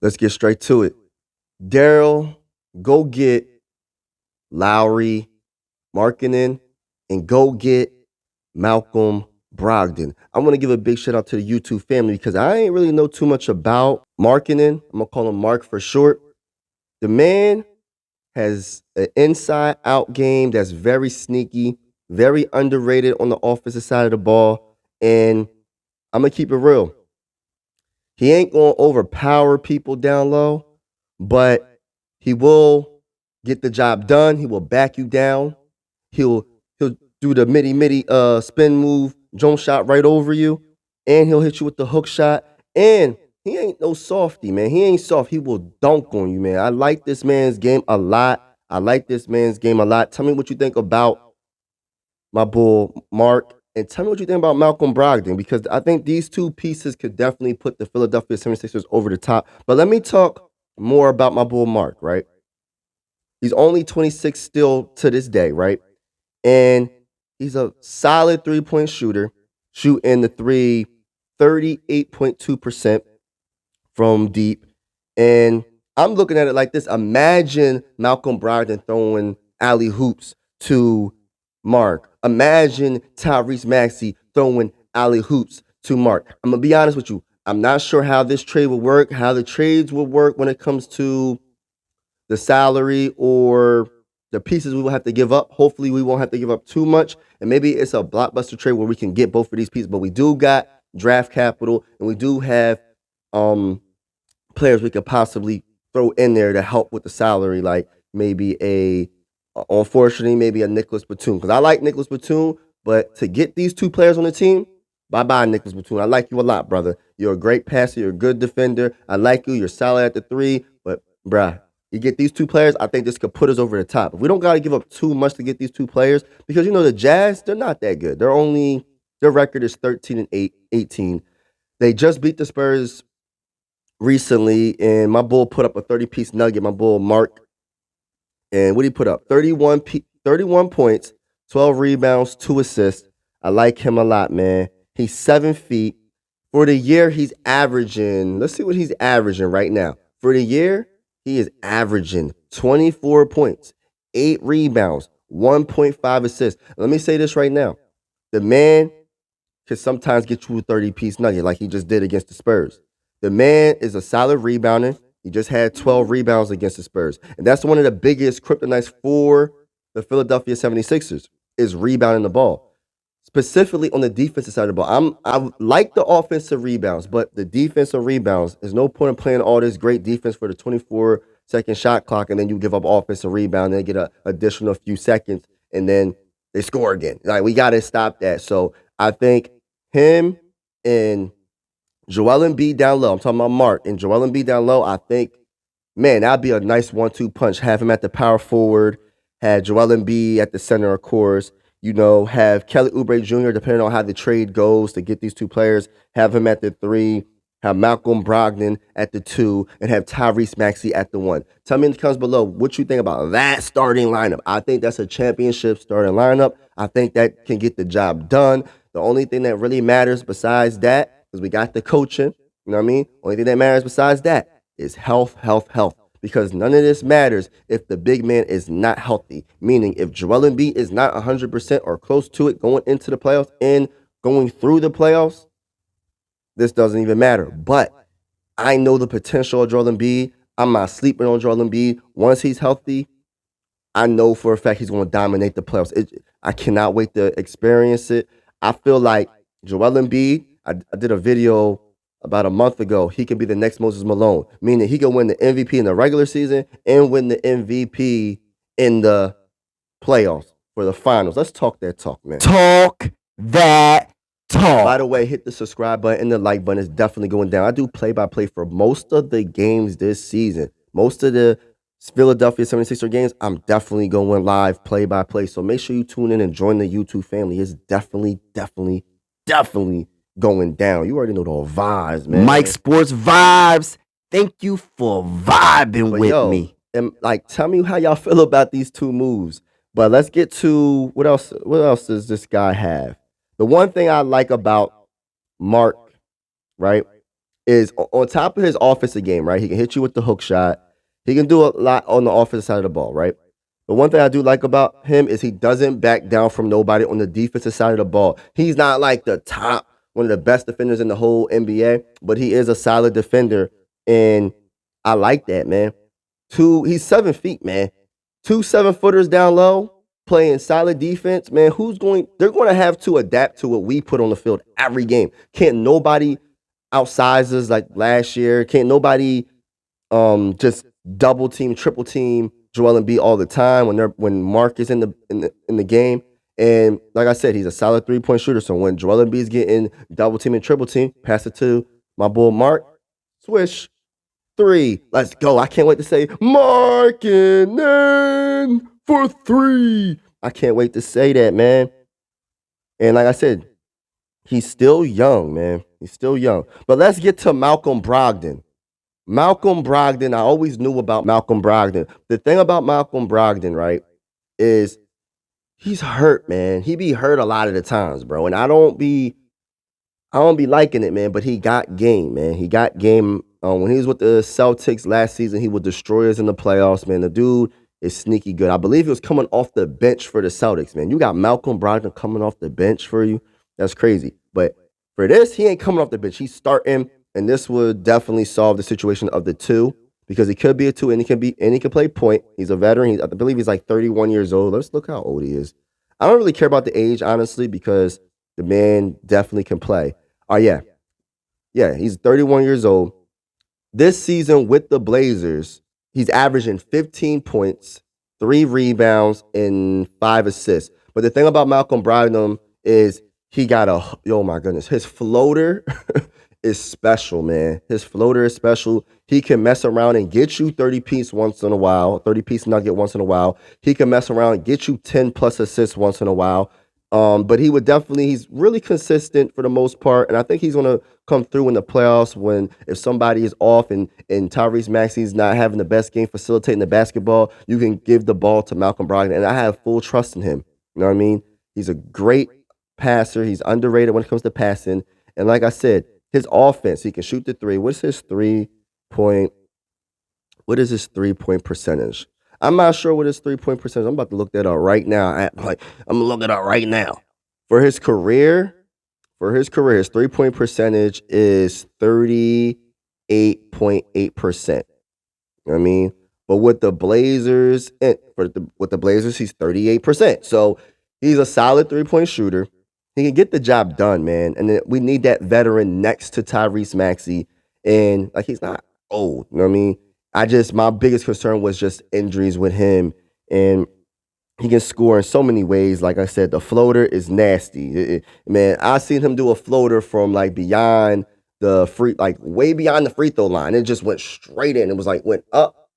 Let's get straight to it. Daryl, go get Lauri Markkanen and go get Malcolm Brogdon. I want to give a big shout out to the YouTube family because I ain't really know too much about Markkanen. I'm gonna call him Mark for short. The man has an inside out game that's very sneaky, very underrated on the offensive side of the ball. And I'm gonna keep it real. He ain't gonna overpower people down low, but he will get the job done. He will back you down. He'll do the midi spin move, jump shot right over you, and he'll hit you with the hook shot. And he ain't no softy, man. He ain't soft. He will dunk on you, man. I like this man's game a lot. I like this man's game a lot. Tell me what you think about my bull Mark, and tell me what you think about Malcolm Brogdon, because I think these two pieces could definitely put the Philadelphia 76ers over the top. But let me talk more about my bull Mark, right? He's only 26 still to this day, right? And he's a solid three-point shooter, shooting the three 38.2% from deep. And I'm looking at it like this. Imagine Malcolm Brogdon throwing alley hoops to Mark. Imagine Tyrese Maxey throwing alley hoops to Mark. I'm going to be honest with you. I'm not sure how this trade will work, how the trades will work when it comes to the salary or the pieces we will have to give up. Hopefully, we won't have to give up too much. And maybe it's a blockbuster trade where we can get both of these pieces. But we do got draft capital, and we do have players we could possibly throw in there to help with the salary, like maybe unfortunately, maybe a Nicholas Batum. Because I like Nicholas Batum, but to get these two players on the team, bye-bye, Nicholas Batum. I like you a lot, brother. You're a great passer. You're a good defender. I like you. You're solid at the three. But, bruh, you get these two players, I think this could put us over the top. We don't got to give up too much to get these two players because, the Jazz, they're not that good. Their record is 13 and 18. They just beat the Spurs recently, and my bull put up a 30-piece nugget, my bull Mark. And what did he put up? 31 points, 12 rebounds, 2 assists. I like him a lot, man. He's 7 feet. For the year, he's averaging, let's see what he's averaging right now. For the year, he is averaging 24 points, 8 rebounds, 1.5 assists. Let me say this right now. The man can sometimes get you a 30-piece nugget like he just did against the Spurs. The man is a solid rebounder. He just had 12 rebounds against the Spurs. And that's one of the biggest kryptonites for the Philadelphia 76ers is rebounding the ball. Specifically on the defensive side of the ball. I like the offensive rebounds, but the defensive rebounds, there's no point in playing all this great defense for the 24-second shot clock, and then you give up offensive rebound, and they get an additional few seconds, and then they score again. Like, we got to stop that. So I think him and Joel Embiid down low, I'm talking about Mark, and Joel Embiid down low, I think, man, that'd be a nice 1-2 punch. Have him at the power forward, have Joel Embiid at the center, of course. Have Kelly Oubre Jr., depending on how the trade goes to get these two players, have him at the 3, have Malcolm Brogdon at the 2, and have Tyrese Maxey at the 1. Tell me in the comments below what you think about that starting lineup. I think that's a championship starting lineup. I think that can get the job done. The only thing that really matters besides that, because we got the coaching, you know what I mean? Only thing that matters besides that is health. Because none of this matters if the big man is not healthy. Meaning, if Joel Embiid is not 100% or close to it going into the playoffs and going through the playoffs, this doesn't even matter. But I know the potential of Joel Embiid. I'm not sleeping on Joel Embiid. Once he's healthy, I know for a fact he's going to dominate the playoffs. I cannot wait to experience it. I feel like Joel Embiid, I did a video about a month ago, he could be the next Moses Malone, meaning he could win the MVP in the regular season and win the MVP in the playoffs for the finals. Let's talk that talk, man. Talk that talk. By the way, hit the subscribe button and the like button. Is definitely going down. I do play-by-play for most of the games this season. Most of the Philadelphia 76er games, I'm definitely going live play-by-play. So make sure you tune in and join the YouTube family. It's definitely going down. You already know the vibes, man. Mike Sports Vibes. Thank you for vibing with me. And tell me how y'all feel about these two moves. But let's get to what else. What else does this guy have? The one thing I like about Mark, right, is on top of his offensive game, right? He can hit you with the hook shot. He can do a lot on the offensive side of the ball, right? But one thing I do like about him is he doesn't back down from nobody on the defensive side of the ball. He's not like the top, one of the best defenders in the whole NBA, but he is a solid defender, and I like that, man. He's 7 feet, man. 2 7-footers down low, playing solid defense, man. They're going to have to adapt to what we put on the field every game. Can't nobody outsize us like last year. Can't nobody just double team, triple team Joel Embiid all the time when Mark is in the game. And like I said, he's a solid 3-point shooter. So when Joel Embiid is getting double team and triple team, pass it to my boy Mark, swish, 3. Let's go. I can't wait to say Markkanen for 3. I can't wait to say that, man. And like I said, he's still young, man. He's still young. But let's get to Malcolm Brogdon. Malcolm Brogdon, I always knew about Malcolm Brogdon. The thing about Malcolm Brogdon, right, is he's hurt, man. He be hurt a lot of the times, bro. And I don't be liking it, man, but he got game, man. He got game. When he was with the Celtics last season, he would destroy us in the playoffs, man. The dude is sneaky good. I believe he was coming off the bench for the Celtics, man. You got Malcolm Brogdon coming off the bench for you. That's crazy. But for this, he ain't coming off the bench. He's starting, and this would definitely solve the situation of the 2 because he could be a 2 and he can play point. He's a veteran. I believe he's like 31 years old. Let's look how old he is. I don't really care about the age, honestly, because the man definitely can play. Oh, yeah. Yeah, he's 31 years old. This season with the Blazers, he's averaging 15 points, 3 rebounds, and 5 assists. But the thing about Malcolm Brogdon is he got oh my goodness, his floater is special, man. His floater is special. He can mess around and get you 30-piece once in a while, 30-piece nugget once in a while. He can mess around and get you 10+ assists once in a while. But he's really consistent for the most part, and I think he's gonna come through in the playoffs if somebody is off and Tyrese Maxey's not having the best game facilitating the basketball, you can give the ball to Malcolm Brogdon, and I have full trust in him. You know what I mean? He's a great passer. He's underrated when it comes to passing, and like I said, his offense, he can shoot the 3. What is his 3-point percentage? I'm not sure what his 3-point percentage. I'm about to look that up right now. I'm gonna look it up right now. For his career, his 3-point percentage is 38.8%. You know what I mean? But with the Blazers, he's 38%. So he's a solid 3-point shooter. He can get the job done, man. And then we need that veteran next to Tyrese Maxey. And like he's not old. You know what I mean? My biggest concern was just injuries with him, and he can score in so many ways. Like I said, the floater is nasty. Man, I seen him do a floater from like beyond way beyond the free throw line. It just went straight in. It was like went up,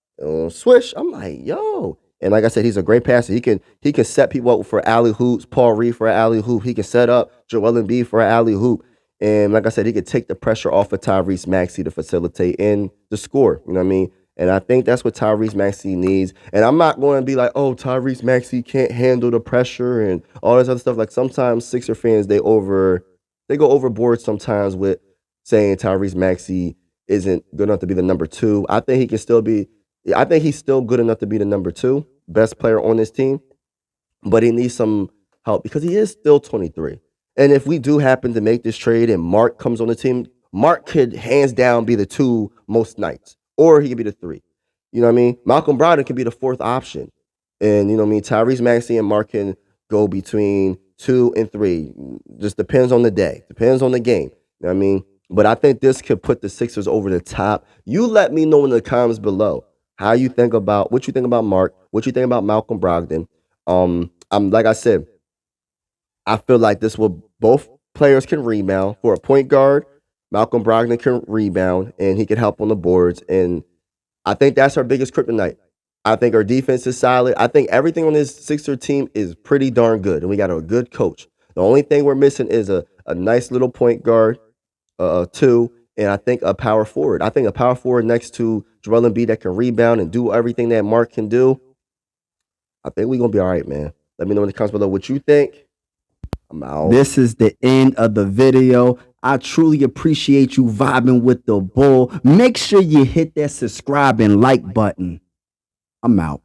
swish. I'm like, yo. And like I said, he's a great passer. He can set people up for alley hoops. Paul Reed for an alley hoop. He can set up Joel Embiid for an alley hoop. And like I said, he could take the pressure off of Tyrese Maxey to facilitate and the score. You know what I mean? And I think that's what Tyrese Maxey needs. And I'm not going to be like, oh, Tyrese Maxey can't handle the pressure and all this other stuff. Like sometimes Sixer fans, they go overboard sometimes with saying Tyrese Maxey isn't good enough to be the number 2. I think he's still good enough to be the number 2, best player on this team. But he needs some help because he is still 23. And if we do happen to make this trade and Mark comes on the team, Mark could hands down be the 2 most nights. Or he could be the 3. You know what I mean? Malcolm Brogdon could be the 4th option. And you know what I mean? Tyrese Maxey and Mark can go between 2 and 3. Just depends on the day. Depends on the game. You know what I mean? But I think this could put the Sixers over the top. You let me know in the comments below what you think about Mark, what you think about Malcolm Brogdon. Like I said, I feel like both players can rebound. For a point guard, Malcolm Brogdon can rebound, and he can help on the boards. And I think that's our biggest kryptonite. I think our defense is solid. I think everything on this Sixer team is pretty darn good, and we got a good coach. The only thing we're missing is a nice little point guard, 2, and I think a power forward. I think a power forward next to Joel Embiid that can rebound and do everything that Mark can do. I think we're going to be all right, man. Let me know in the comments below what you think. I'm out. This is the end of the video. I truly appreciate you vibing with the bull. Make sure you hit that subscribe and like button. I'm out.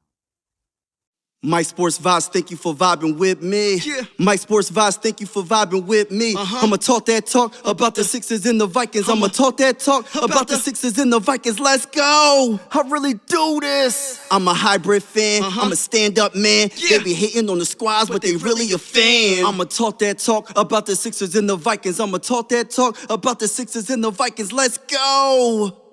Mike Sports Vibes, thank you for vibing with me. Yeah. Mike Sports Vibes, thank you for vibing with me. I'ma talk that talk about the Sixers and the Vikings. I'ma talk that talk about the Sixers and the Vikings. Let's go. I really do this. I'm a hybrid fan. I'm a stand-up man. Yeah. They be hating on the squads, but they really a fan. I'ma talk that talk about the Sixers and the Vikings. I'ma talk that talk about the Sixers and the Vikings. Let's go.